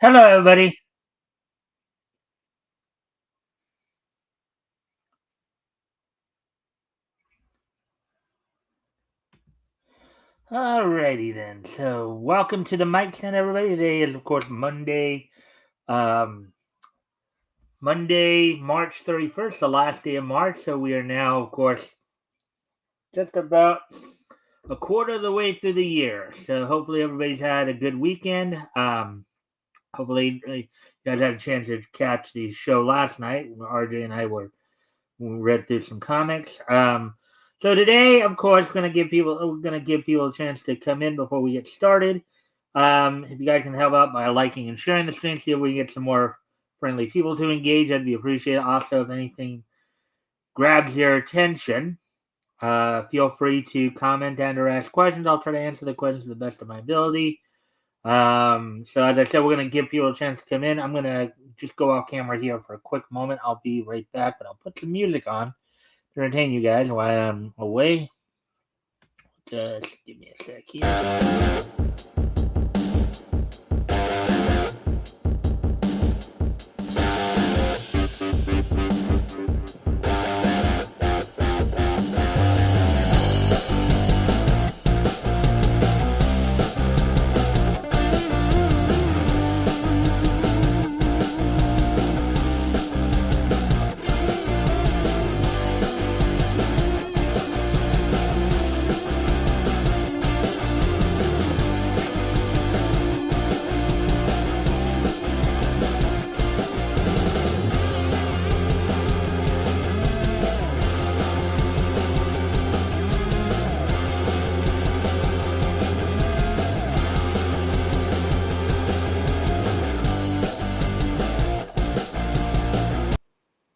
Hello, everybody. Alrighty then. So, welcome to the Mikestand, everybody. Today is, of course, um, Monday, March 31st, the last day of March. So, we are now, of course, just about a quarter of the way through the year. So, hopefully, everybody's had a good weekend. Hopefully, you guys had a chance to catch the show last night. RJ and I we read through some comics. So today, of course, we're gonna give people a chance to come in before we get started. If you guys can help out by liking and sharing the stream, see if we can get some more friendly people to engage, that'd be appreciated. Also, if anything grabs your attention, feel free to comment and or ask questions. I'll try to answer the questions to the best of my ability. So as I said, we're gonna give people a chance to come in. I'm gonna just go off camera here for a quick moment. I'll be right back, but I'll put some music on to entertain you guys while I'm away. Just give me a sec here.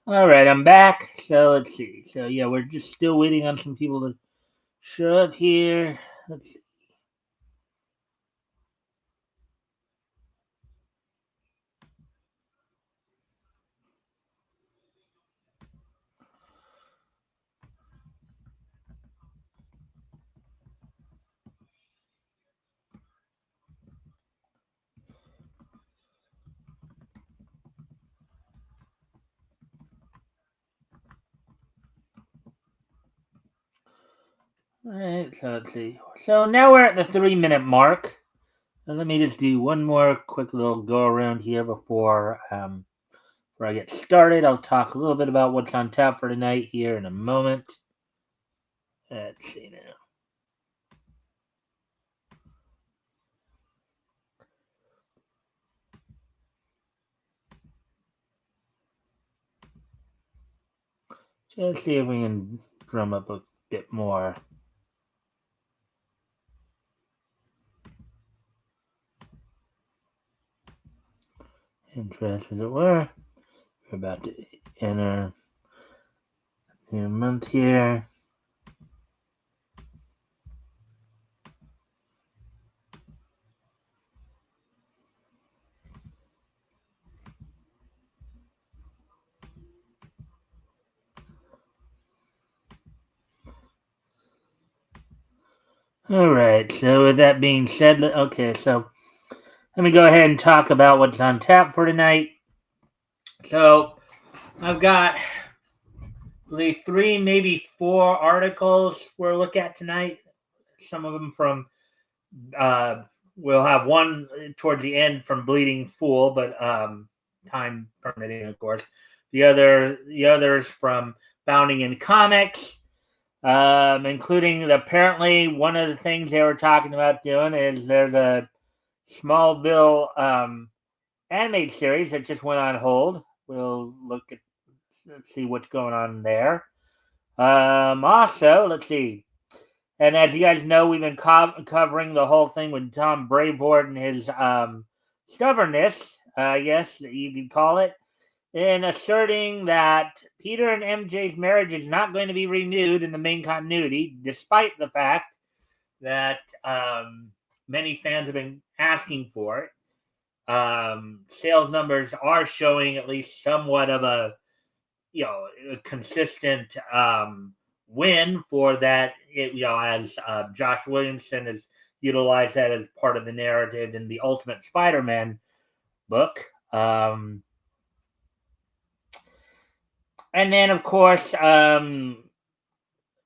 All right, I'm back. So let's see. So yeah, we're just still waiting on some people to show up here. Let's see. All right, so let's see. So now we're at the 3 minute mark. So let me just do one more quick little go around here before I get started. I'll talk a little bit about what's on tap for tonight here in a moment. Let's see now. Just see if we can drum up a bit more interest, as it were. We're about to enter a new month here. All right, so with that being said, okay, so let me go ahead and talk about what's on tap for tonight. So I've got, I believe, three, maybe four articles we'll look at tonight. Some of them from, we'll have one towards the end from Bleeding Fool, but time permitting, of course. The others from Bounding in Comics, including apparently one of the things they were talking about doing is there's a Smallville animated series that just went on hold. We'll see what's going on there. Also, let's see. And as you guys know, we've been covering the whole thing with Tom Brevoort and his stubbornness, I guess you could call it, in asserting that Peter and MJ's marriage is not going to be renewed in the main continuity, despite the fact that many fans have been asking for it. Sales numbers are showing at least somewhat of a a consistent win for that. As Josh Williamson has utilized that as part of the narrative in the Ultimate Spider-Man book. And then, of course,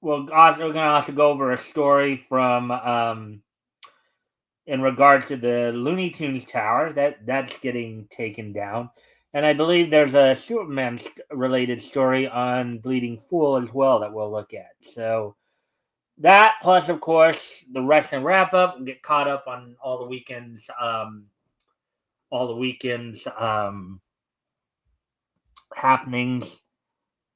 we're going to also go over a story from in regards to the Looney Tunes tower that's getting taken down, and I believe there's a Superman related story on Bleeding Fool as well that we'll look at. So that plus, of course, the wrestling wrap up. We'll get caught up on all the weekends happenings.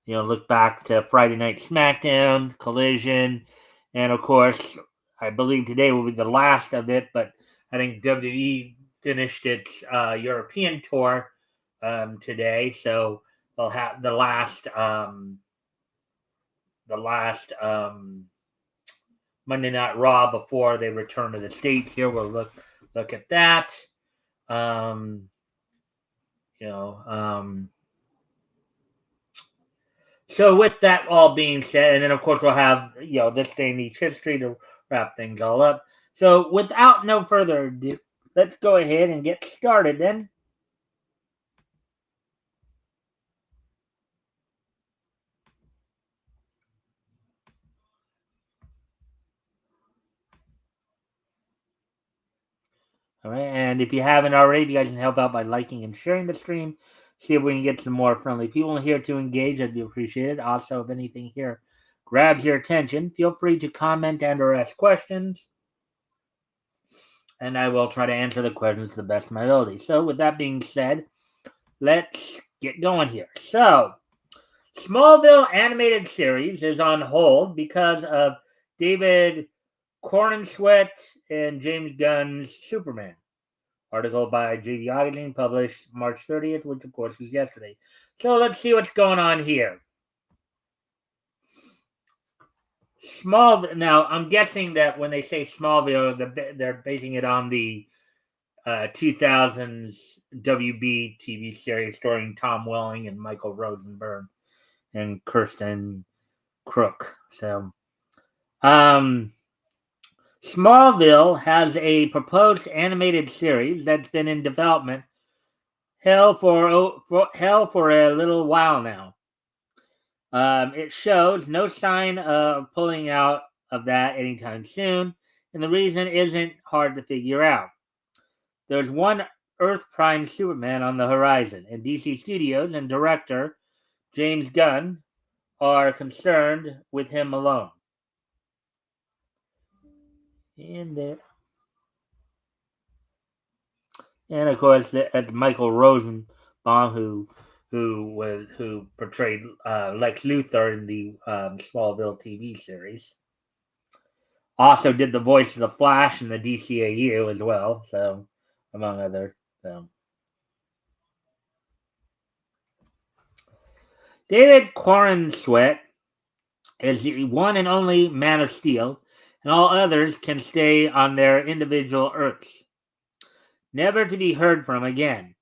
Look back to Friday Night SmackDown, Collision, and of course, I believe today will be the last of it. But I think WWE finished its European tour today, so they'll have the last Monday Night Raw before they return to the States. Here we'll look at that. Um, you know. So with that all being said, and then of course we'll have this day in each history to wrap things all up. So without no further ado, let's go ahead and get started then. All right, and if you haven't already, you guys can help out by liking and sharing the stream. See if we can get some more friendly people in here to engage. That'd be appreciated. Also, if anything here grabs your attention, feel free to comment and/or ask questions, and I will try to answer the questions to the best of my ability. So, with that being said, let's get going here. So, Smallville animated series is on hold because of David Corenswet and James Gunn's Superman. Article by JD Ogden, published March 30th, which of course was yesterday. So let's see what's going on here. Now, I'm guessing that when they say Smallville, they're basing it on the 2000s WB TV series starring Tom Welling and Michael Rosenberg and Kirsten Crook. So, Smallville has a proposed animated series that's been in development hell for a little while now. It shows no sign of pulling out of that anytime soon, and the reason isn't hard to figure out. There's one Earth Prime Superman on the horizon, and DC Studios and director James Gunn are concerned with him alone. And of course, Michael Rosenbaum, who portrayed Lex Luthor in the Smallville TV series, also did the voice of the Flash in the DCAU as well. So, among other. So. David Corenswet is the one and only Man of Steel, and all others can stay on their individual Earths, never to be heard from again.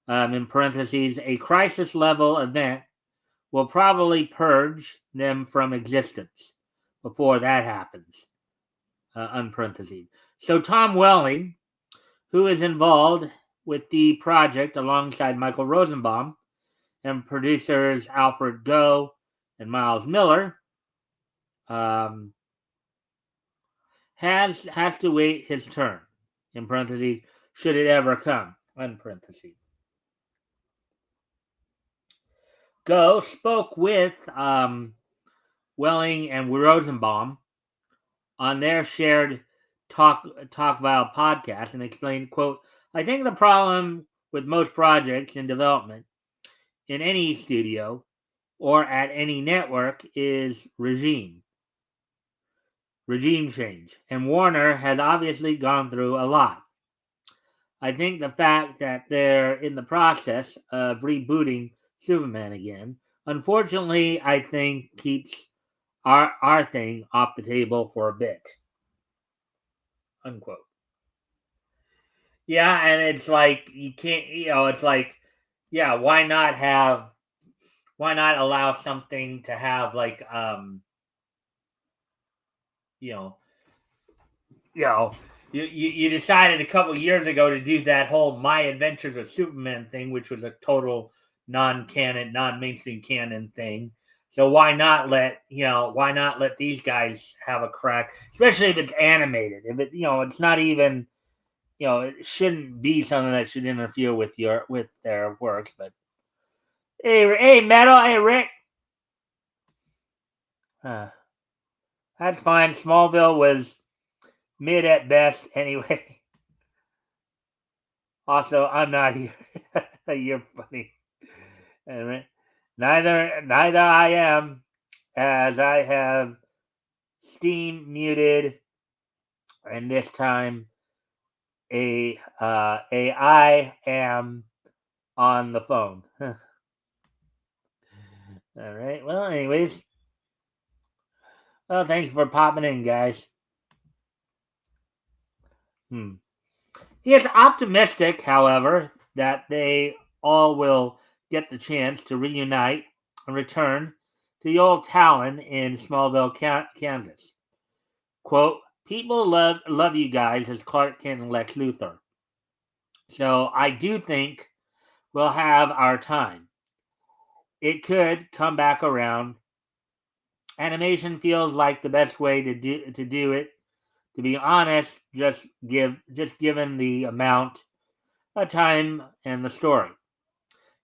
In parentheses, a crisis level event will probably purge them from existence before that happens. Unparentheses. So Tom Welling, who is involved with the project alongside Michael Rosenbaum and producers Alfred Goh and Miles Miller, has to wait his turn. In parentheses, should it ever come. Unparentheses. Goh spoke with Welling and Rosenbaum on their shared Talkville podcast and explained, quote, I think the problem with most projects in development in any studio or at any network is regime change. And Warner has obviously gone through a lot. I think the fact that they're in the process of rebooting Superman again, unfortunately, I think keeps our thing off the table for a bit. Unquote. Yeah, and it's like you can't, it's like, yeah, why not allow something to have like you know You decided a couple years ago to do that whole My Adventures with Superman thing, which was a total non-canon, non-mainstream canon thing. So why not let these guys have a crack, especially if it's animated. If it's not even, it shouldn't be something that should interfere with their works. But hey, Metal, hey, Rick, that's fine. Smallville was mid at best, anyway. Also, I'm not here. You're funny. Anyway, neither I am, as I have Steam muted, and this time I am on the phone. All right. Well, anyways, thanks for popping in, guys. He is optimistic, however, that they all will get the chance to reunite and return to the old Talon in Smallville, Kansas. Quote, people love you guys as Clark Kent and Lex Luthor. So I do think we'll have our time. It could come back around. Animation feels like the best way to do it. To be honest, just given the amount of time and the story.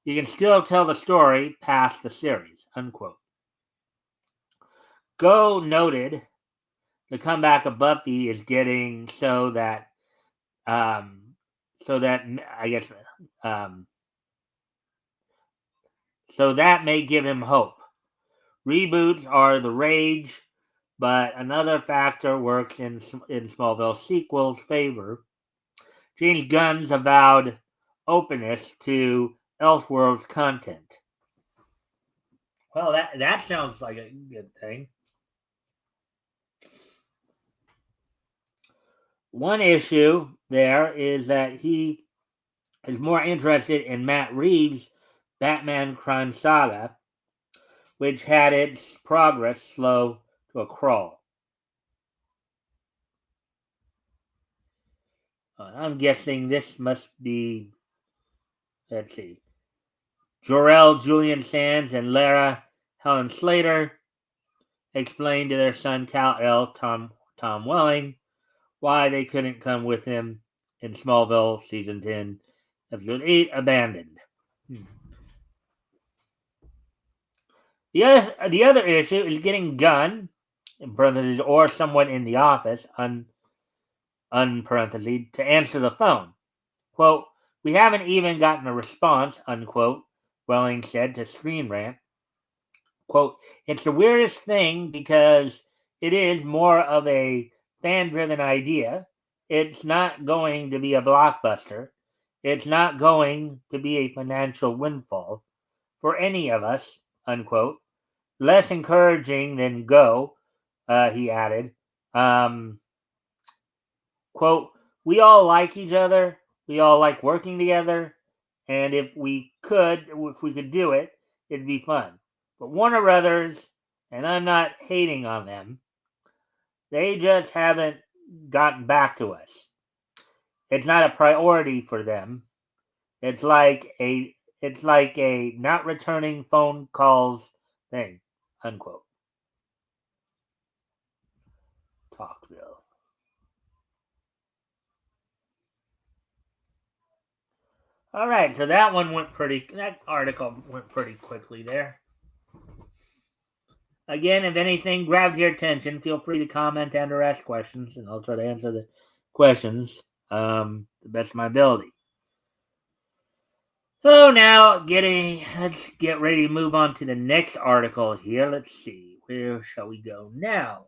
You can still tell the story past the series, unquote. Go noted the comeback of Buffy is getting so that I guess so that may give him hope. Reboots are the rage, but another factor works in Smallville sequels' favor. James Gunn's avowed openness to Elseworlds content. Well, that sounds like a good thing. One issue there is that he is more interested in Matt Reeves' Batman crime saga, which had its progress slow to a crawl. I'm guessing this must be, let's see, Jor-El Julian Sands and Lara Helen Slater explained to their son Kal-El Tom Welling why they couldn't come with him in Smallville Season 10, Episode 8, Abandoned. The other issue is getting Gunn, in parentheses, or someone in the office, unparentheses, to answer the phone. Quote, we haven't even gotten a response, unquote, Welling said to Screen Rant. Quote, it's the weirdest thing because it is more of a fan-driven idea. It's not going to be a blockbuster. It's not going to be a financial windfall for any of us, unquote. Less encouraging than Go, he added. Quote, we all like each other. We all like working together. And if we could do it, it'd be fun. But Warner Brothers, and I'm not hating on them, they just haven't gotten back to us. It's not a priority for them. It's like a not returning phone calls thing, unquote. Talkville. All right, so that article went pretty quickly there. Again, if anything grabs your attention, feel free to comment and or ask questions, and I'll try to answer the questions the best of my ability. So now, let's get ready to move on to the next article here. Let's see, where shall we go now?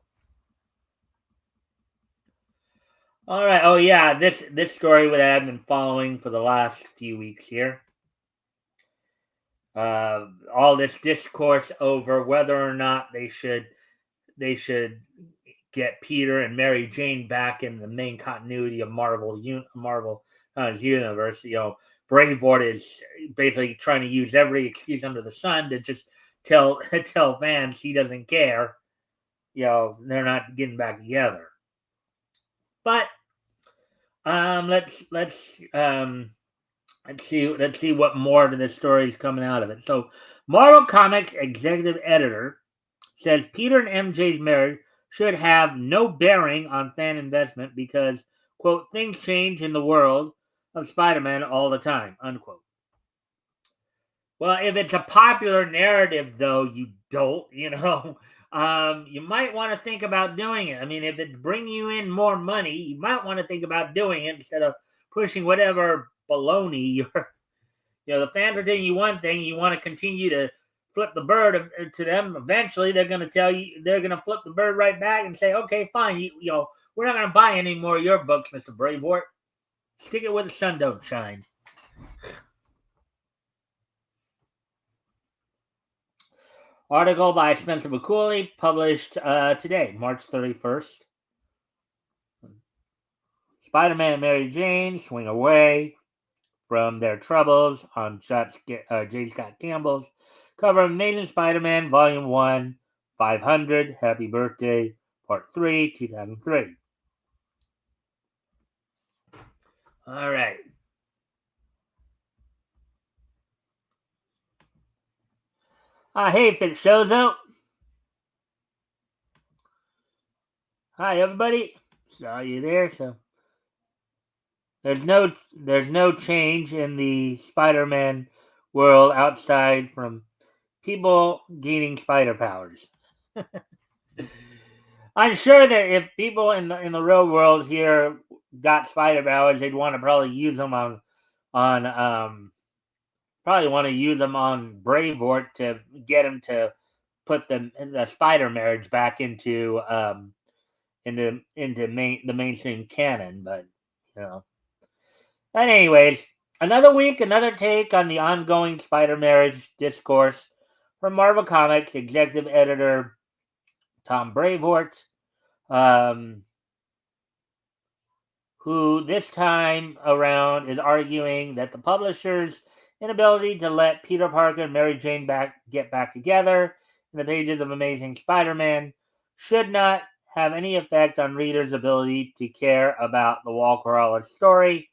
All right. Oh yeah, this story that I've been following for the last few weeks here. All this discourse over whether or not they should get Peter and Mary Jane back in the main continuity of Marvel universe. Braveheart is basically trying to use every excuse under the sun to just tell fans he doesn't care. They're not getting back together. But Let's see what more to this story is coming out of it. So, Marvel Comics executive editor says Peter and MJ's marriage should have no bearing on fan investment because, quote, things change in the world of Spider-Man all the time, unquote. Well, if it's a popular narrative, though, you dolt, you might want to think about doing it. I mean, if it's bringing you in more money, you might want to think about doing it instead of pushing whatever baloney the fans are telling you one thing, you want to continue to flip the bird to them. Eventually, they're going to tell you, they're going to flip the bird right back and say, okay, fine, we're not going to buy any more of your books, Mr. Bravewort. Stick it where the sun don't shine. Article by Spencer McCulley, published today, March 31st. Spider-Man and Mary Jane swing away from their troubles on J. Scott Campbell's cover of Amazing Spider-Man Volume 1, 500, Happy Birthday, Part 3, 2003. All right. Hey, if it shows up. Hi, everybody. Saw you there. So there's no change in the Spider-Man world outside from people gaining spider powers. I'm sure that if people in the real world here got spider powers, they'd want to probably use them on Bravewort to get him to put the spider marriage back into the mainstream canon, but But anyways, another week, another take on the ongoing spider marriage discourse from Marvel Comics executive editor Tom Bravewort, who this time around is arguing that the publisher's inability to let Peter Parker and Mary Jane get back together in the pages of Amazing Spider-Man should not have any effect on readers' ability to care about the Walker story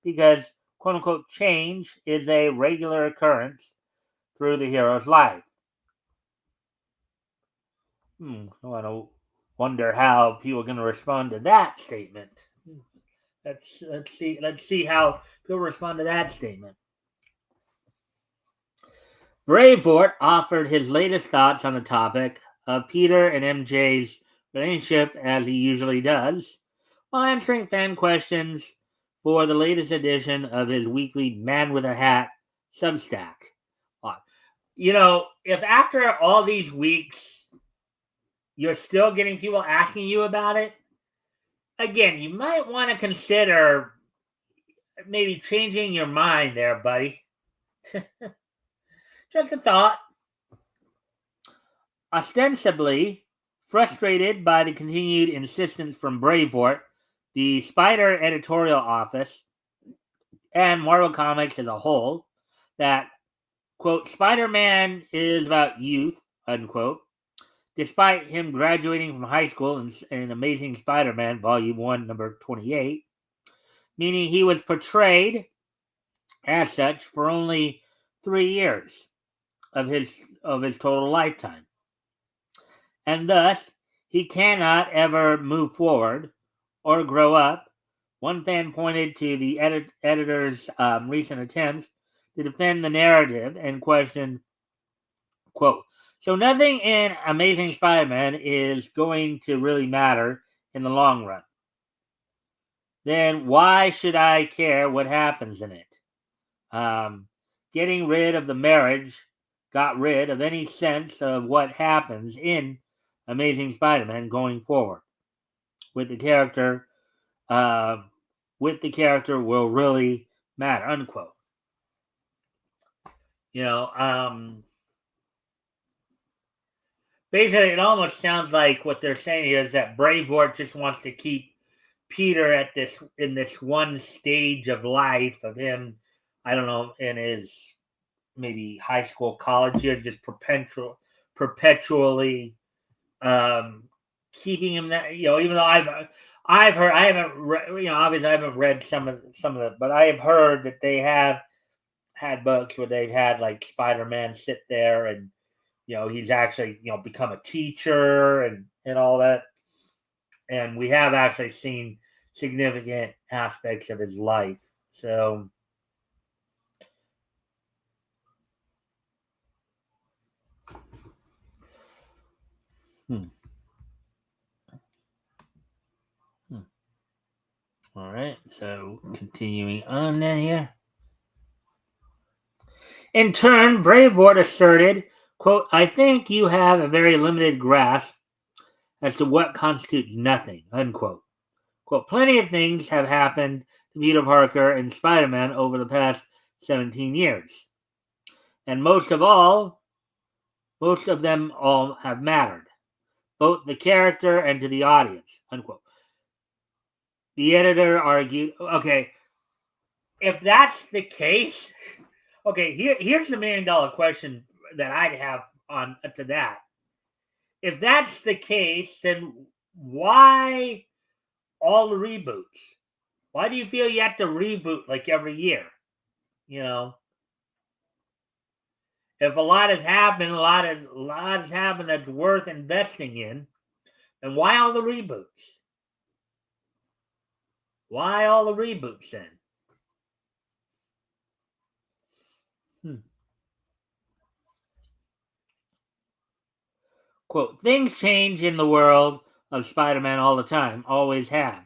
because, quote-unquote, change is a regular occurrence through the hero's life. I want to wonder how people are going to respond to that statement. Let's see how people respond to that statement. Bravewort offered his latest thoughts on the topic of Peter and MJ's relationship as he usually does, while answering fan questions for the latest edition of his weekly Man with a Hat Substack. If after all these weeks you're still getting people asking you about it, again, you might want to consider maybe changing your mind there, buddy. Just a thought. Ostensibly frustrated by the continued insistence from Bravewort, the Spider editorial office, and Marvel Comics as a whole, that, quote, Spider-Man is about youth, unquote, despite him graduating from high school in Amazing Spider-Man, Volume 1, number 28, meaning he was portrayed as such for only 3 years of his total lifetime. And thus, he cannot ever move forward or grow up. One fan pointed to the editor's recent attempts to defend the narrative and questioned, quote, so nothing in Amazing Spider-Man is going to really matter in the long run. Then why should I care what happens in it? Getting rid of the marriage got rid of any sense of what happens in Amazing Spider-Man going forward with the character will really matter, unquote. Basically, it almost sounds like what they're saying here is that Bravewort just wants to keep Peter in this one stage of life of him, I don't know, in his maybe high school, college years, just perpetually keeping him that, even though I've heard. I haven't read. Obviously, I haven't read some of it, but I have heard that they have had books where they've had like Spider-Man sit there and he's actually become a teacher and all that, and we have actually seen significant aspects of his life. So all right, so continuing on then here. In turn, Bravewort asserted, quote, I think you have a very limited grasp as to what constitutes nothing, unquote. Quote, plenty of things have happened to Peter Parker and Spider-Man over the past 17 years. And most of them all have mattered, both the character and to the audience, unquote. The editor argued, okay, if that's the case, okay, here's the $1 million question that I'd have on to that. If that's the case, then why all the reboots? Why do you feel you have to reboot like every year? If a lot has happened, a lot has happened that's worth investing in, then why all the reboots? Why all the reboots then? Quote, things change in the world of Spider-Man all the time, always have.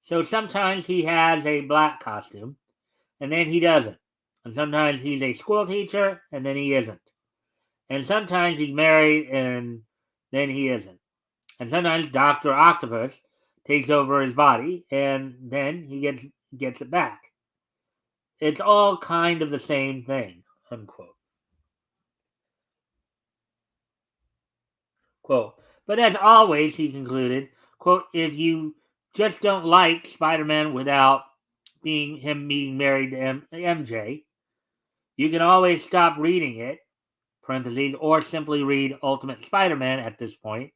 So sometimes he has a black costume, and then he doesn't. And sometimes he's a school teacher, and then he isn't. And sometimes he's married, and then he isn't. And sometimes Dr. Octopus takes over his body, and then he gets it back. It's all kind of the same thing, unquote. Quote, but as always, he concluded, quote, if you just don't like Spider-Man without being married to MJ, you can always stop reading it, parentheses, or simply read Ultimate Spider-Man at this point,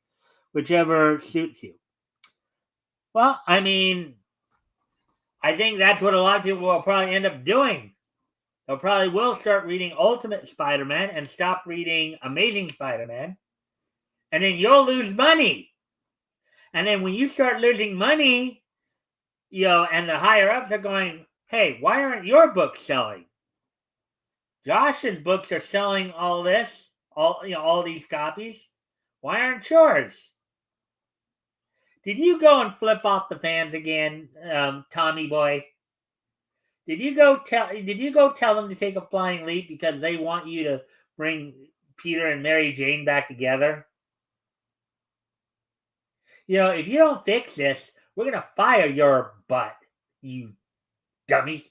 whichever suits you. Well, I mean, I think that's what a lot of people will probably end up doing. They'll probably will start reading Ultimate Spider-Man and stop reading Amazing Spider-Man, and then you'll lose money. And then when you start losing money, and the higher ups are going, hey, why aren't your books selling? Josh's books are selling all this, all these copies. Why aren't yours? Did you go and flip off the fans again, Tommy boy? Did you go tell them to take a flying leap because they want you to bring Peter and Mary Jane back together? If you don't fix this, we're going to fire your butt, you dummy.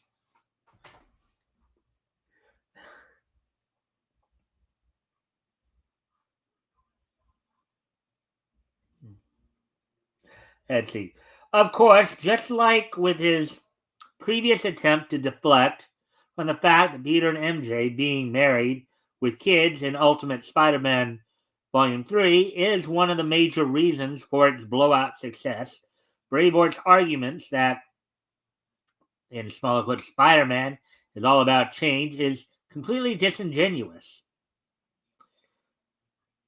Let's see. Of course, just like with his previous attempt to deflect from the fact that Peter and MJ being married with kids in Ultimate Spider-Man Volume 3 is one of the major reasons for its blowout success, Braveheart's arguments that, in smaller quotes, Spider-Man is all about change is completely disingenuous.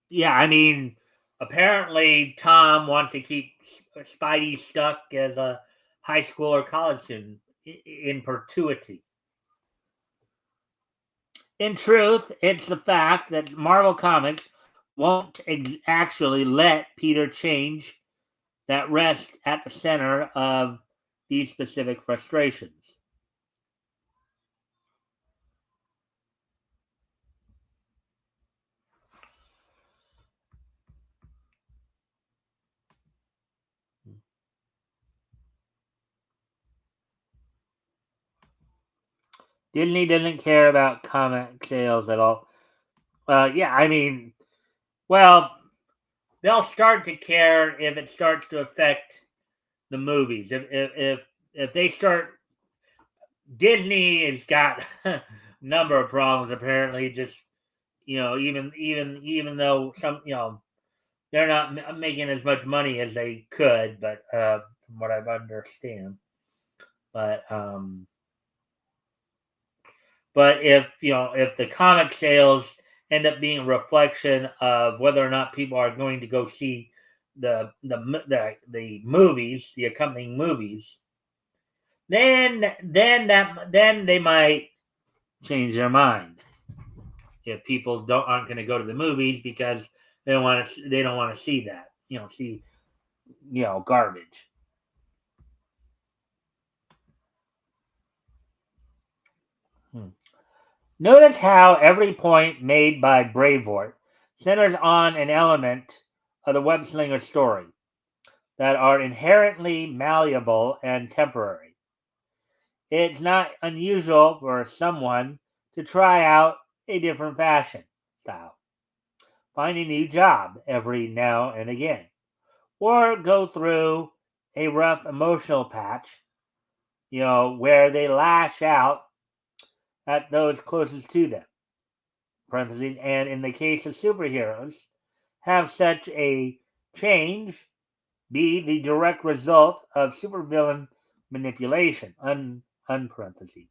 Yeah, I mean, apparently Tom wants to keep Spidey stuck as a high school or college student in perpetuity. In truth, it's the fact that Marvel Comics won't actually let Peter change that rests at the center of these specific frustrations. Disney doesn't care about comic sales at all. Yeah, I mean, well, they'll start to care if it starts to affect the movies. If they start, Disney has got a number of problems apparently. Just even though some they're not making as much money as they could, but from what I understand. But if the comic sales end up being a reflection of whether or not people are going to go see the movies, the accompanying movies, then they might change their mind. If people aren't going to go to the movies because they don't want to see that, see garbage. Notice how every point made by Bravort centers on an element of the web-slinger story that are inherently malleable and temporary. It's not unusual for someone to try out a different fashion style, find a new job every now and again, or go through a rough emotional patch, where they lash out at those closest to them. Parentheses, and in the case of superheroes, have such a change be the direct result of supervillain manipulation. Unparentheses.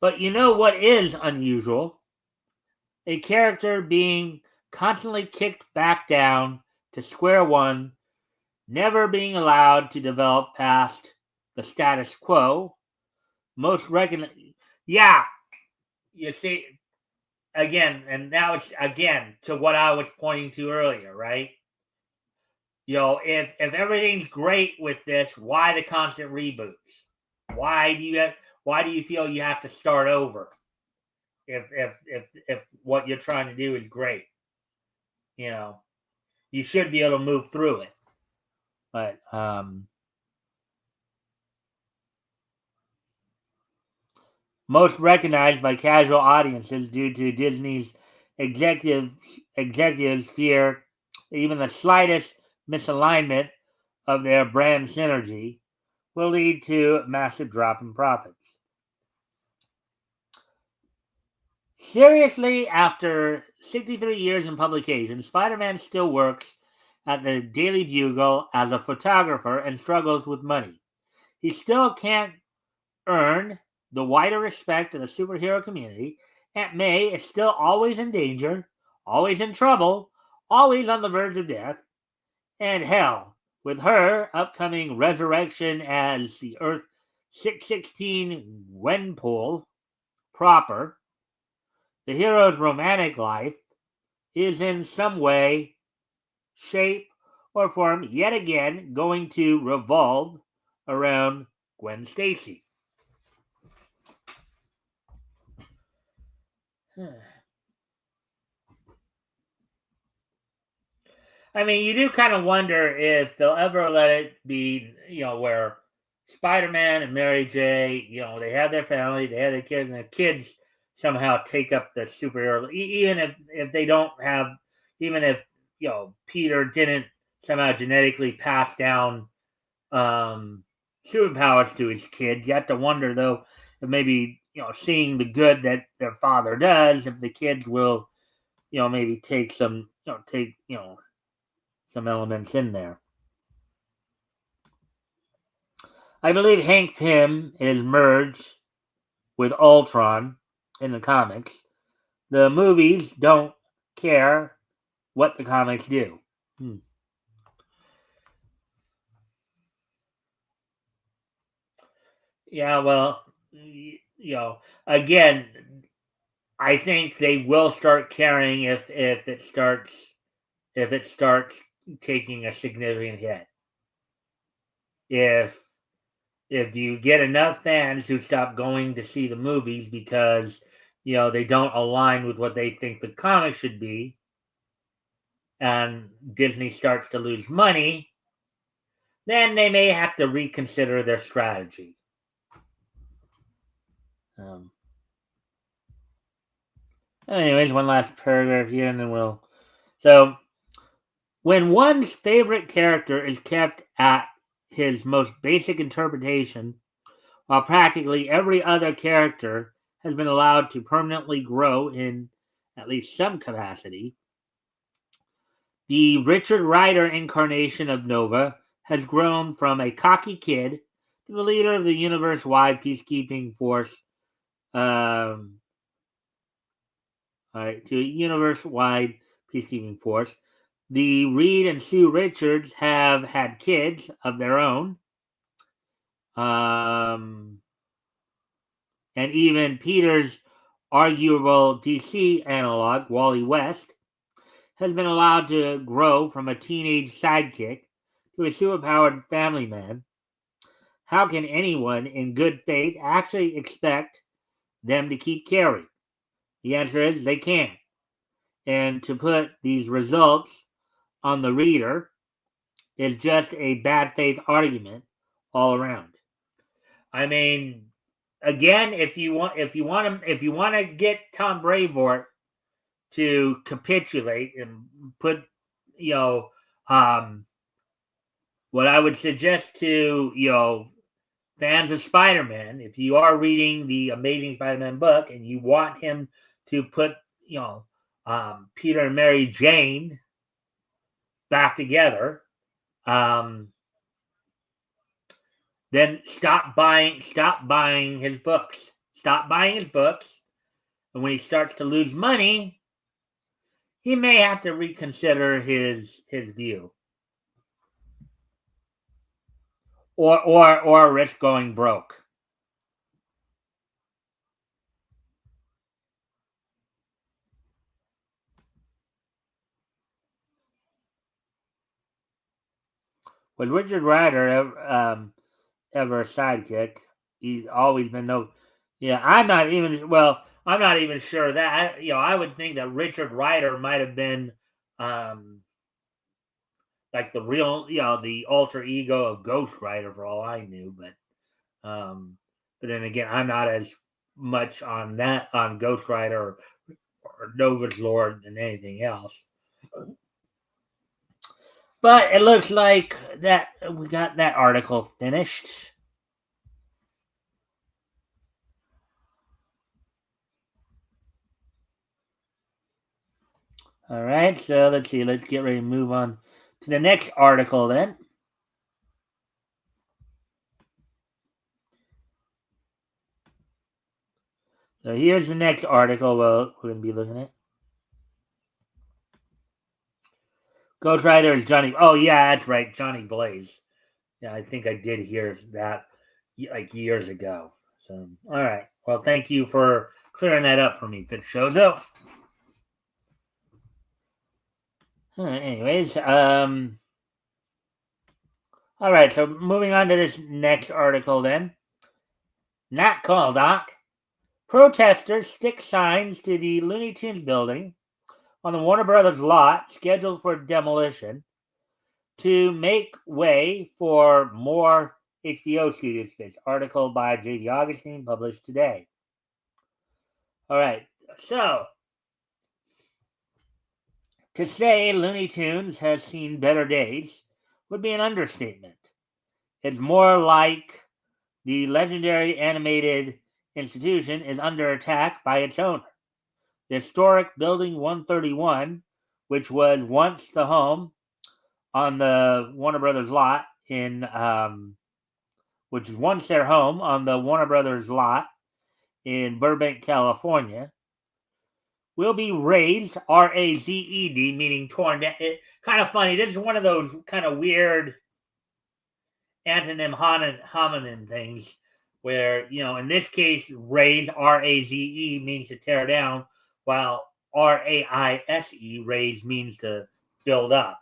But you know what is unusual? A character being constantly kicked back down to square one, never being allowed to develop past the status quo. Most recognize, yeah, you see, again, and now it's again to what I was pointing to earlier, right? If everything's great with this, why the constant reboots? Why do you feel you have to start over? If what you're trying to do is great, you should be able to move through it. But most recognized by casual audiences due to Disney's executives fear even the slightest misalignment of their brand synergy will lead to a massive drop in profits. Seriously, after 63 years in publication, Spider-Man still works at the Daily Bugle as a photographer and struggles with money. He still can't earn the wider respect of the superhero community. Aunt May is still always in danger, always in trouble, always on the verge of death. And hell, with her upcoming resurrection as the Earth 616 Gwenpool proper, the hero's romantic life is in some way, shape, or form yet again going to revolve around Gwen Stacy. I mean, you do kind of wonder if they'll ever let it be, where Spider-Man and Mary J, they have their family, they have their kids, and the kids somehow take up the superhero. Even if they don't have, even if Peter didn't somehow genetically pass down superpowers to his kids, you have to wonder though if maybe seeing the good that their father does, if the kids will maybe take some some elements in there. I believe Hank Pym is merged with Ultron in the comics. The movies don't care what the comics do. Yeah, well, again, I think they will start caring if it starts taking a significant hit. If you get enough fans who stop going to see the movies because they don't align with what they think the comic should be, and Disney starts to lose money, then they may have to reconsider their strategy. Anyways, one last paragraph here, and then we'll. So, when one's favorite character is kept at his most basic interpretation, while practically every other character has been allowed to permanently grow in at least some capacity, The Richard Rider incarnation of Nova has grown from a cocky kid to the leader of the universe-wide peacekeeping force. Um, all right, to a universe-wide peacekeeping force. The Reed and Sue Richards have had kids of their own. And even Peter's arguable DC analog, Wally West, has been allowed to grow from a teenage sidekick to a superpowered family man. How can anyone in good faith actually expect them to keep Carrie? The answer is they can't. And to put these results on the reader is just a bad faith argument all around. I mean, again, if you want to get Tom Brevoort to capitulate and put, you know, what I would suggest to, fans of Spider-Man, if you are reading the Amazing Spider-Man book and you want him to put, Peter and Mary Jane back together, then stop buying his books. Stop buying his books. And when he starts to lose money, he may have to reconsider his view. Or risk going broke. Was Richard Rider ever a sidekick? He's always been no. Yeah, I'm not even sure that. I would think that Richard Rider might have been like the real, the alter ego of Ghost Rider for all I knew. But then again, I'm not as much on Ghost Rider or Nova's Lord than anything else. But it looks like that we got that article finished. All right, so let's see. Let's get ready to move on to the next article then. So here's the next article we're going to be looking at. Ghost Rider is Johnny. Oh, yeah, that's right. Johnny Blaze. Yeah, I think I did hear that like years ago. So, all right. Well, thank you for clearing that up for me, Shozo. Anyways, all right. So moving on to this next article then. Not call, Doc. Protesters stick signs to the Looney Tunes building on the Warner Brothers lot scheduled for demolition to make way for more HBO studio space. Article by J.V. Augustine, published today. All right, so to say Looney Tunes has seen better days would be an understatement. It's more like the legendary animated institution is under attack by its owner. The historic Building 131, which was once the home on the Warner Brothers lot which is once their home on the Warner Brothers lot in Burbank, California, will be razed, R-A-Z-E-D, meaning torn down. Kind of funny. This is one of those kind of weird antonym homonym things where, in this case, raise, R-A-Z-E, means to tear down, while R-A-I-S-E, raise, means to build up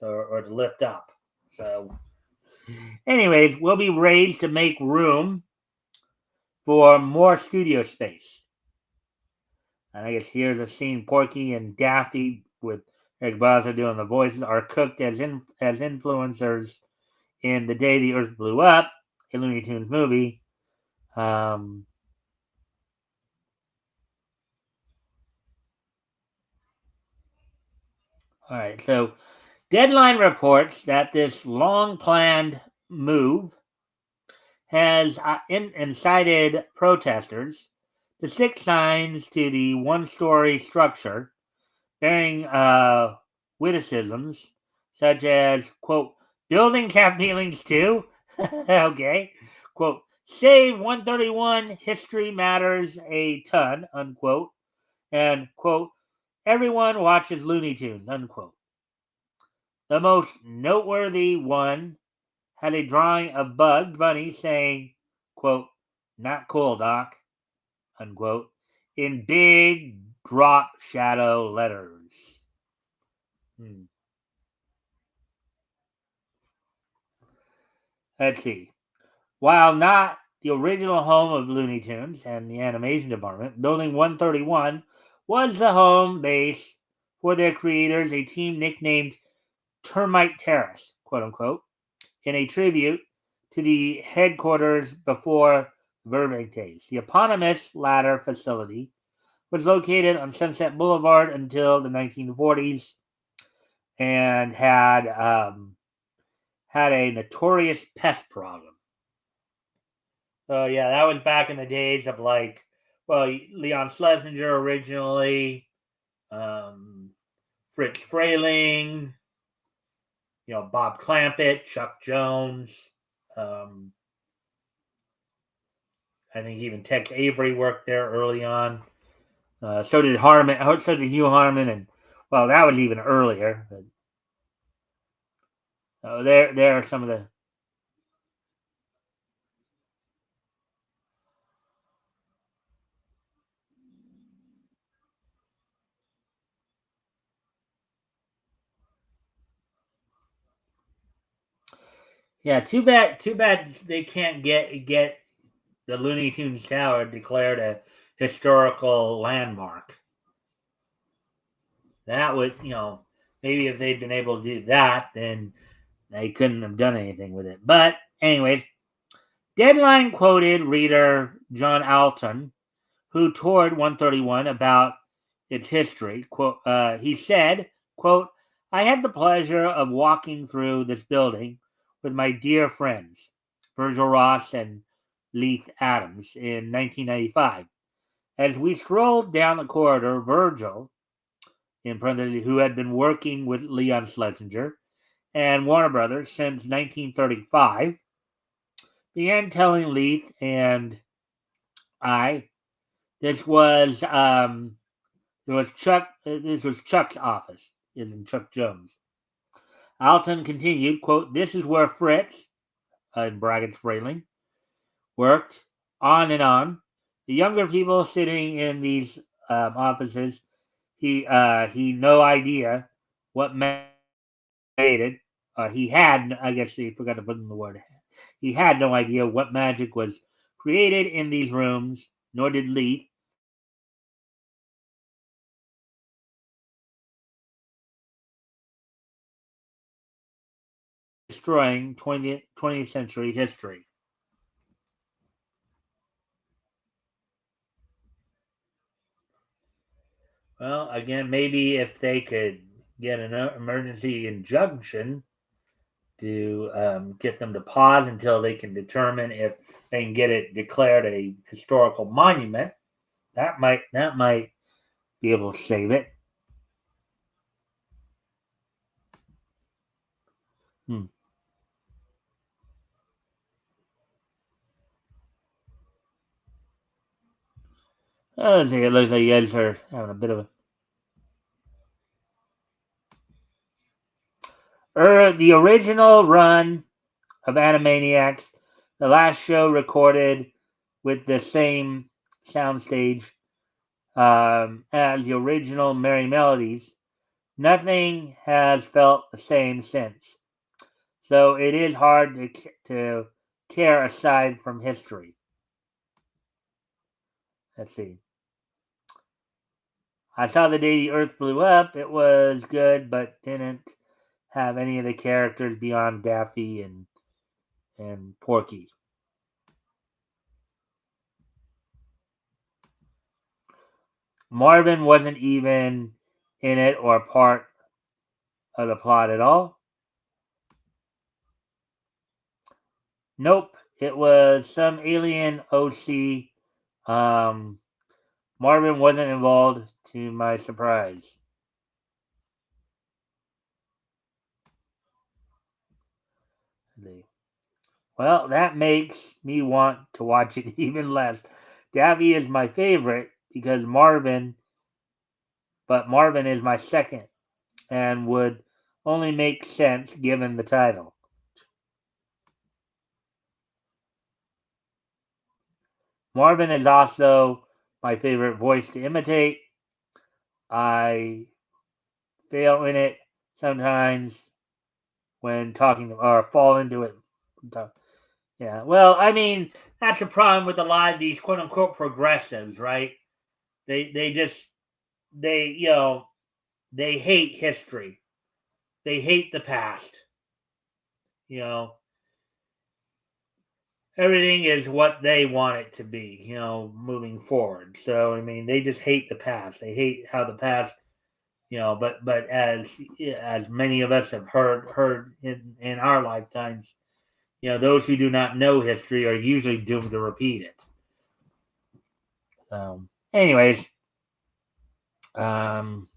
or to lift up. So, anyways, we'll be raised to make room for more studio space. And I guess here's a scene: Porky and Daffy, with Eric Bauza doing the voices, are cooked as influencers in The Day the Earth Blew Up, a Looney Tunes movie. All right, so Deadline reports that this long-planned move has incited protesters to stick signs to the one-story structure bearing witticisms, such as, quote, buildings have feelings too. Okay. Quote, save 131, history matters a ton, unquote. And, quote, everyone watches Looney Tunes, unquote. The most noteworthy one had a drawing of Bugs Bunny saying, quote, not cool, Doc, unquote, in big drop shadow letters. Hmm. Let's see. While not the original home of Looney Tunes and the animation department, Building 131 was the home base for their creators, a team nicknamed Termite Terrace, quote unquote, in a tribute to the headquarters before Burbank days. The eponymous latter facility was located on Sunset Boulevard until the 1940s and had a notorious pest problem. So yeah, that was back in the days of like, well, Leon Schlesinger originally, um, Fritz Frayling, Bob Clampett, Chuck Jones. Um, I think even Tex Avery worked there early on. So did Harmon. So did Hugh Harmon, and well, that was even earlier. But, there are some of the. Yeah, too bad. Too bad they can't get the Looney Tunes Tower declared a historical landmark. That would, maybe if they'd been able to do that, then they couldn't have done anything with it. But, anyways, Deadline quoted reader John Alton, who toured 131 about its history. Quote, he said, quote, I had the pleasure of walking through this building with my dear friends, Virgil Ross and Leith Adams, in 1995. As we strolled down the corridor, Virgil, in parentheses, who had been working with Leon Schlesinger and Warner Brothers since 1935, began telling Leith and I this was this was Chuck's office, is in Chuck Jones. Alton continued, quote, this is where Fritz, in brackets Frayling, worked on and on. The younger people sitting in these offices, he no idea what created. He had, I guess he forgot to put in the word. He had no idea what magic was created in these rooms, nor did Leith. Destroying 20th century history. Well, again, maybe if they could get an emergency injunction to get them to pause until they can determine if they can get it declared a historical monument, that might be able to save it. Hmm. I think it looks like you guys are having a bit of the original run of Animaniacs, the last show recorded with the same soundstage as the original Merry Melodies, nothing has felt the same since. So it is hard to care aside from history. Let's see. I saw the day the Earth blew up. It was good, but didn't have any of the characters beyond Daffy and Porky. Marvin wasn't even in it or part of the plot at all. Nope, it was some alien OC. Um, Marvin wasn't involved, to my surprise. Well, that makes me want to watch it even less. Daffy is my favorite because Marvin is my second and would only make sense given the title. Marvin is also my favorite voice to imitate. I fail in it sometimes when talking or fall into it. Yeah, well, I mean, that's the problem with a lot of these quote unquote progressives, right? They just they they hate history. They hate the past. You know, everything is what they want it to be, moving forward. So I mean, they just hate the past. They hate how the past, but as many of us have heard in our lifetimes, those who do not know history are usually doomed to repeat it. Anyways, um,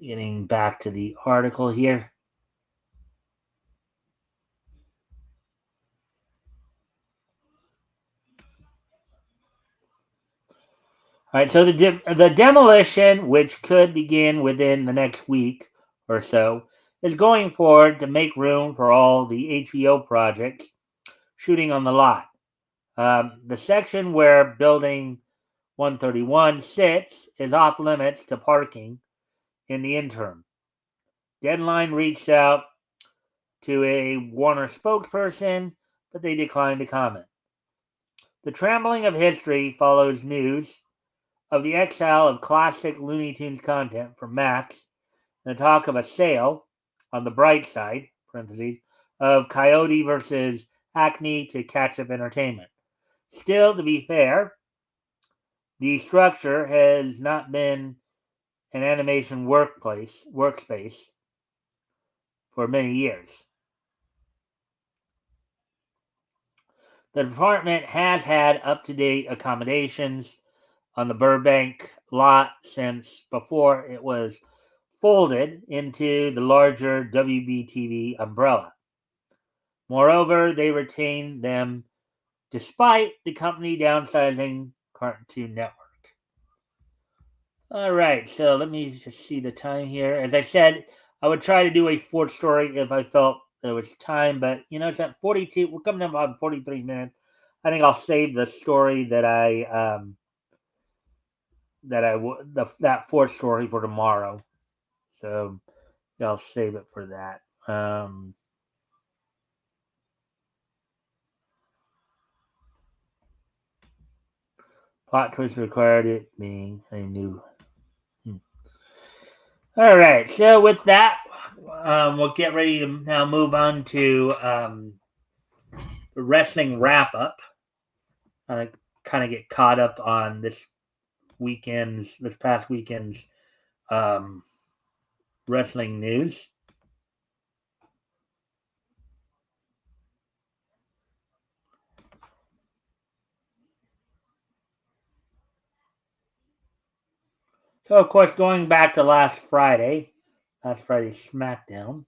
getting back to the article here. All right, so the demolition, which could begin within the next week or so, is going forward to make room for all the HBO projects shooting on the lot. The section where Building 131 sits is off limits to parking in the interim. Deadline reached out to a Warner spokesperson, but they declined to comment. The trampling of history follows news of the exile of classic Looney Tunes content from Max and the talk of a sale on the bright side, parentheses, of Coyote versus Acme to Catch Up Entertainment. Still, to be fair, the structure has not been an animation workspace for many years. The department has had up-to-date accommodations on the Burbank lot since before it was folded into the larger WBTV umbrella. Moreover, they retained them despite the company downsizing Cartoon Network. All right, so let me just see the time here. As I said, I would try to do a fourth story if I felt there was time, but it's at 42. We're coming up on 43 minutes. I think I'll save the story that fourth story for tomorrow. So I'll save it for that. Plot twist required it being a new. All right. So with that, we'll get ready to now move on to the wrestling wrap up. I kind of get caught up on this past weekend's um, wrestling news. So of course, going back to last Friday's SmackDown.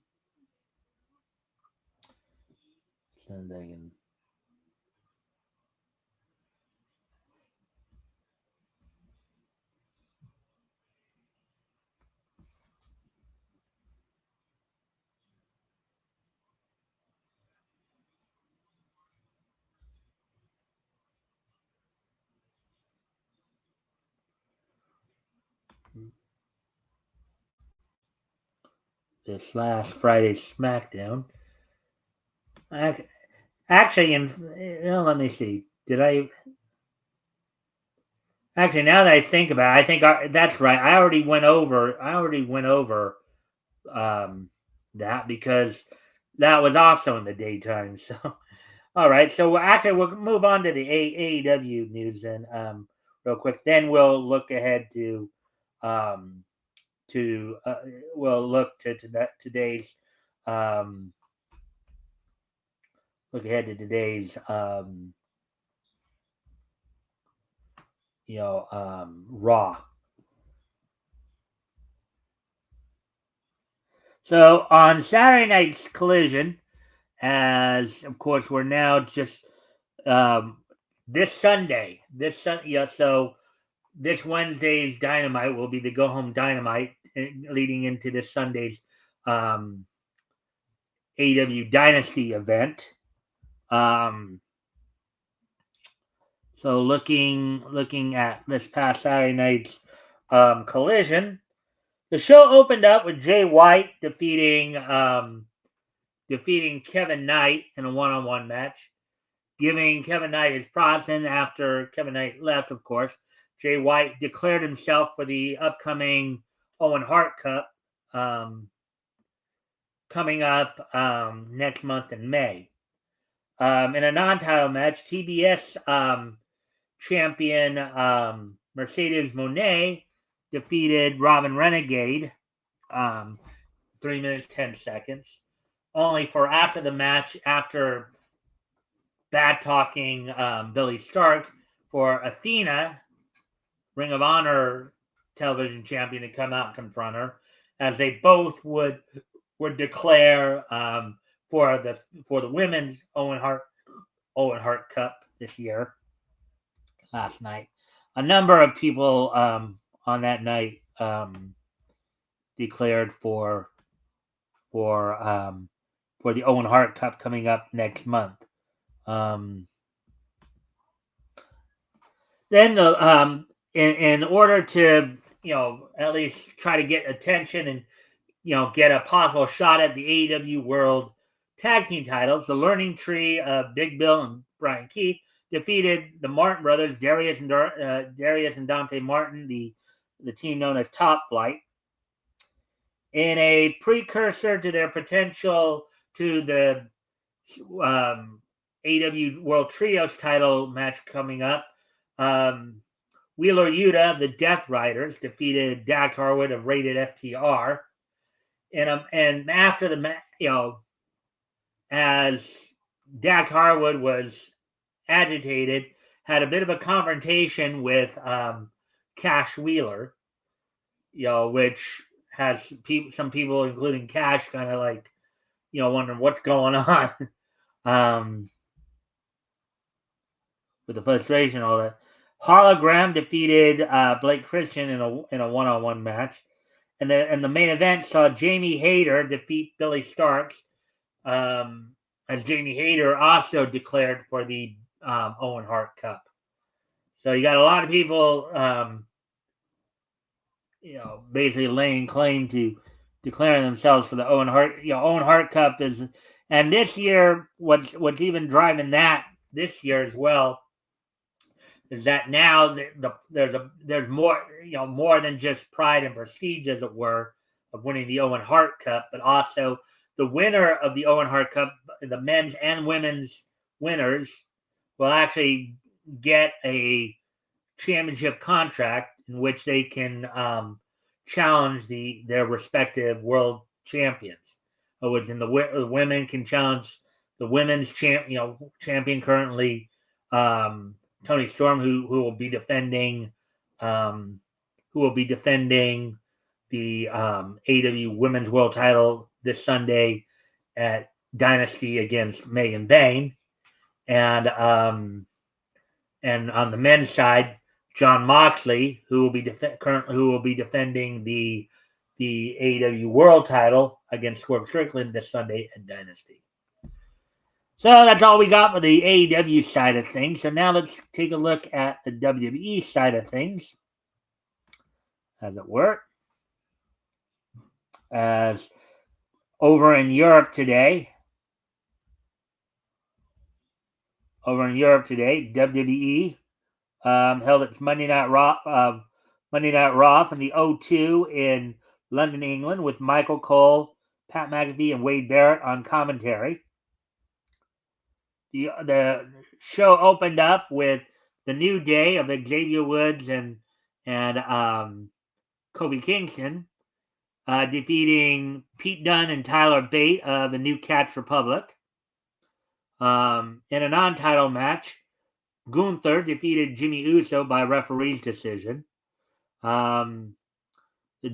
This last Friday's SmackDown. Actually, let me see. Did I actually? Now that I think about it, I think that's right. I already went over. Um, that because that was also in the daytime. So, all right. So actually, we'll move on to the AEW news then, real quick. Then we'll look ahead um, to we'll look to today's um, look ahead to today's Raw. So on Saturday night's Collision, as of course we're now just this Sunday. So this Wednesday's Dynamite will be the Go Home Dynamite, leading into this Sunday's AEW Dynasty event. So looking at this past Saturday night's Collision, the show opened up with Jay White defeating Kevin Knight in a one-on-one match, giving Kevin Knight his props. And after Kevin Knight left, of course, Jay White declared himself for the upcoming Owen Hart Cup coming up next month in May. In a non-title match, TBS champion Mercedes Moné defeated Robin Renegade 3 minutes 10 seconds, only for after the match, after bad talking Billy Stark, for Athena, Ring of Honor television champion, to come out and confront her, as they both would declare for the women's Owen Hart Cup this year. Last night, a number of people on that night declared for the Owen Hart Cup coming up next month. Then in order to at least try to get attention and get a possible shot at the AEW World Tag Team titles, the Learning Tree of Big Bill and Brian Keith defeated the Martin brothers, Darius and Dante Martin, the team known as Top Flight, in a precursor to their potential to the AEW World Trios title match coming up. Wheeler Yuta, the Death Riders, defeated Dax Harwood of Rated FTR. And after the as Dax Harwood was agitated, had a bit of a confrontation with Cash Wheeler, which has some people, including Cash, kind of like, wondering what's going on with the frustration, all that. Hologram defeated Blake Christian in a one-on-one match, and the main event saw Jamie Hayter defeat Billy Starks, as Jamie Hayter also declared for the Owen Hart Cup. So you got a lot of people, basically laying claim to declaring themselves for the Owen Hart. Owen Hart Cup is, and this year, what's even driving that this year as well is that now there's more, more than just pride and prestige, as it were, of winning the Owen Hart Cup, but also the winner of the Owen Hart Cup, the men's and women's winners, will actually get a championship contract in which they can challenge their respective world champions. Which in the women can challenge the women's champion currently, Tony Storm, who will be defending the AEW Women's World Title this Sunday at Dynasty against Megan Bayne, and on the men's side, Jon Moxley, who will be defending the AEW World Title against Swerve Strickland this Sunday at Dynasty. So that's all we got for the AEW side of things. So now let's take a look at the WWE side of things, as it were. As over in Europe today, WWE held its Monday Night Raw from the O2 in London, England, with Michael Cole, Pat McAfee, and Wade Barrett on commentary. The show opened up with the New Day of Xavier Woods and Kofi Kingston defeating Pete Dunne and Tyler Bate of the New Catch Republic. In a non-title match, Gunther defeated Jimmy Uso by referee's decision. The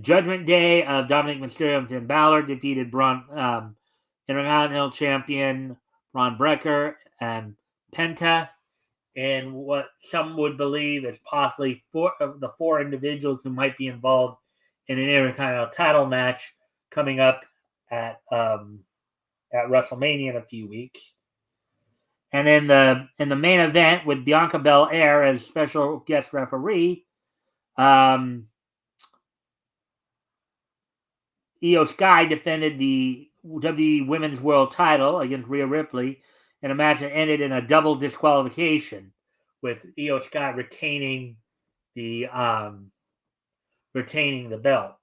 Judgment Day of Dominic Mysterio and Finn Balor defeated Braun Intercontinental Champion Ron Brecker and Penta, and what some would believe is possibly four of the four individuals who might be involved in an Intercontinental title match coming up at WrestleMania in a few weeks. And in the main event with Bianca Belair as special guest referee, Io Sky defended the WWE Women's World Title against Rhea Ripley in a match that ended in a double disqualification, with Io Sky retaining the belt.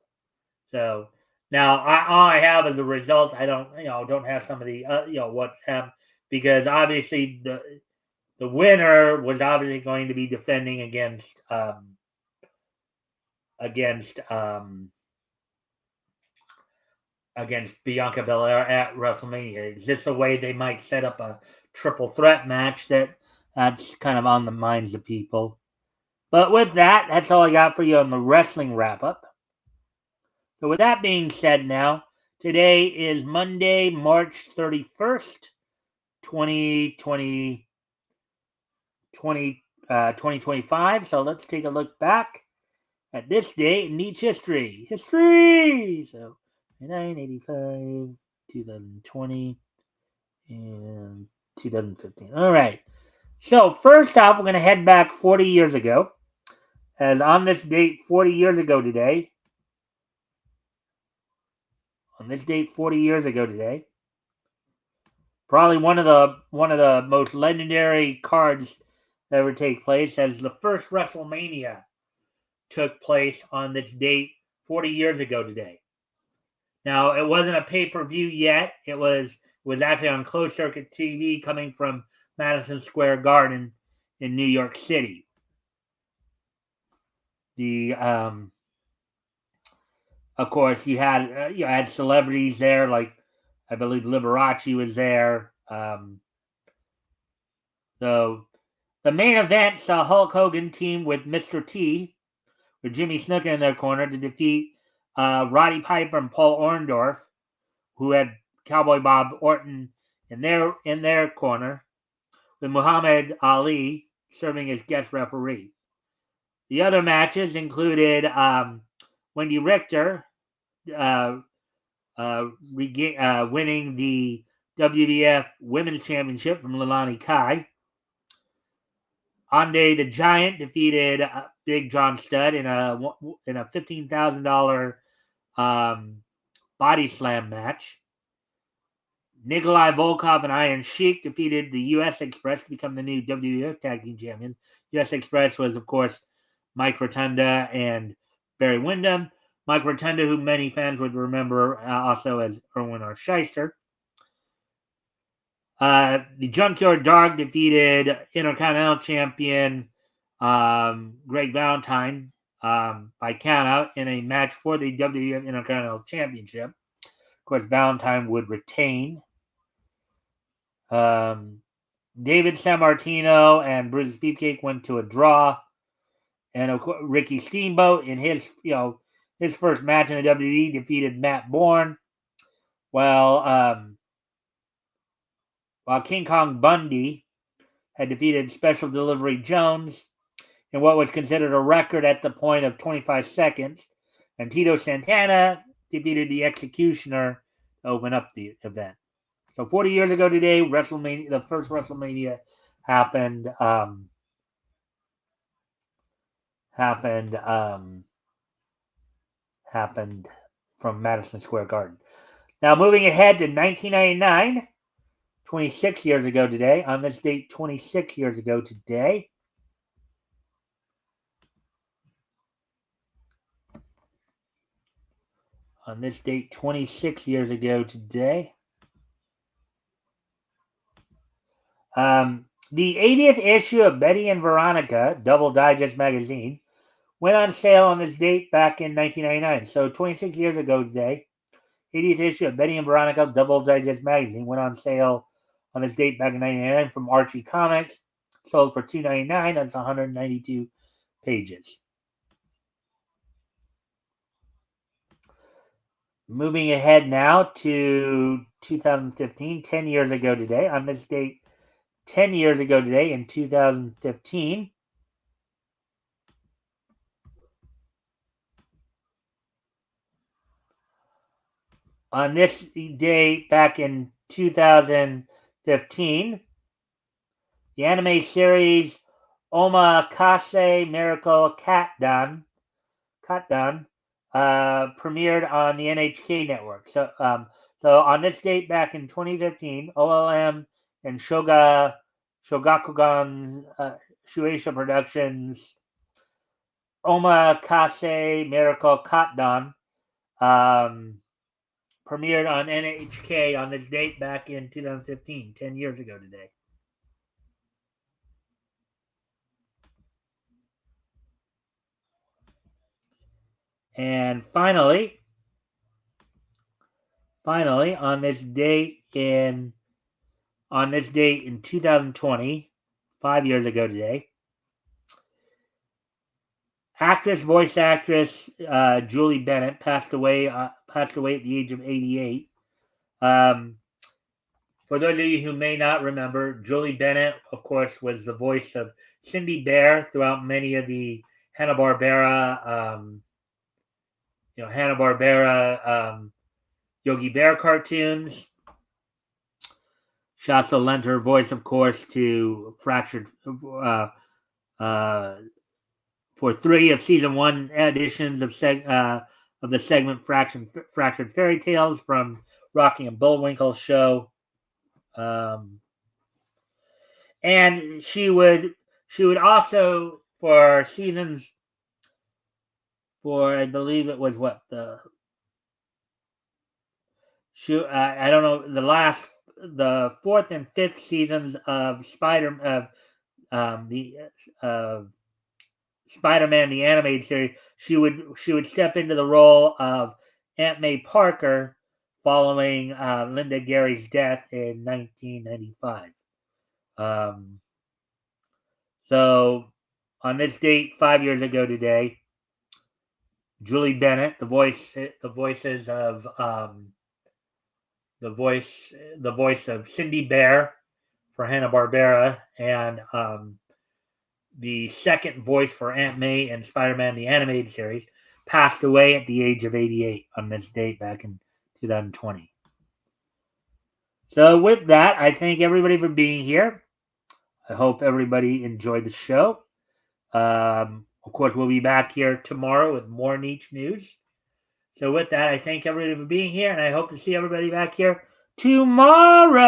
So now all I have is the result. I don't have some of the what's happened, because obviously the winner was obviously going to be defending against Bianca Belair at WrestleMania. Is this a way they might set up a triple threat match that's kind of on the minds of people? But with that, that's all I got for you on the wrestling wrap up. So with that being said, now today is Monday, March 31st, 2025. So let's take a look back at this day in Nietzsche history. So 1985, 2020, and 2015. All right. So first off, we're going to head back 40 years ago. As on this date 40 years ago today, probably one of the most legendary cards that ever take place, as the first WrestleMania took place on this date 40 years ago today. Now, it wasn't a pay-per-view yet. It was actually on closed-circuit TV coming from Madison Square Garden in New York City. Of course, you had celebrities there, like I believe Liberace was there. So the main event saw Hulk Hogan team with Mr. T, with Jimmy Snuka in their corner, to defeat Roddy Piper and Paul Orndorff, who had Cowboy Bob Orton in their corner, with Muhammad Ali serving as guest referee. The other matches included Wendy Richter winning the WWF Women's Championship from Leilani Kai. Andre the Giant defeated Big John Studd in a $15,000 body slam match. Nikolai Volkov and Iron Sheik defeated the U.S. Express to become the new WWF Tag Team Champions. U.S. Express was, of course, Mike Rotunda and Barry Windham. Mike Rotunda, who many fans would remember also as Erwin R. Shyster. The Junkyard Dog defeated Intercontinental Champion Greg Valentine by countout in a match for the WWF Intercontinental Championship. Of course, Valentine would retain. David Sammartino and Brutus Beefcake went to a draw, and of course, Ricky Steamboat in his first match in the WWE defeated Matt Bourne, while King Kong Bundy had defeated Special Delivery Jones in what was considered a record at the point of 25 seconds, and Tito Santana defeated the Executioner to open up the event. So 40 years ago today, WrestleMania, the first WrestleMania happened from Madison Square Garden. Now moving ahead to 1999, 26 years ago today, on this date 26 years ago today, the 80th issue of Betty and Veronica, Double Digest magazine, went on sale on this date back in 1999. So 26 years ago today, 80th issue of Betty and Veronica, Double Digest magazine, went on sale on this date back in 1999 from Archie Comics. Sold for $2.99. That's 192 pages. moving ahead now to 2015, 10 years ago today, on this date, 10 years ago today in 2015, on this day back in 2015, the anime series Omakase Miracle Katdan premiered on the NHK network. So on this date back in 2015, OLM and Shogakukan-Shueisha Productions Omakase Miracle Katdan premiered on NHK on this date back in 2015, 10 years ago today. And finally, on this date in 2020, 5 years ago today, voice actress Julie Bennett passed away at the age of 88. For those of you who may not remember, Julie Bennett, of course, was the voice of Cindy Bear throughout many of the Hanna-Barbera Yogi Bear cartoons. She also lent her voice, of course, to for 3 of season 1 editions of the segment Fractured Fairy Tales from Rocky and Bullwinkle's show. And she would also, for seasons, I believe it was I don't know, the 4th and 5th seasons of Spider-Man, the animated series, she would step into the role of Aunt May Parker following Linda Gary's death in 1995. So on this date, 5 years ago today, Julie Bennett, the voice of Cindy Bear for Hanna-Barbera, and the second voice for Aunt May and Spider-Man the Animated Series, passed away at the age of 88 on this date back in 2020. So with that, I thank everybody for being here. I hope everybody enjoyed the show. Of course, we'll be back here tomorrow with more niche news. So with that, I thank everybody for being here, and I hope to see everybody back here tomorrow.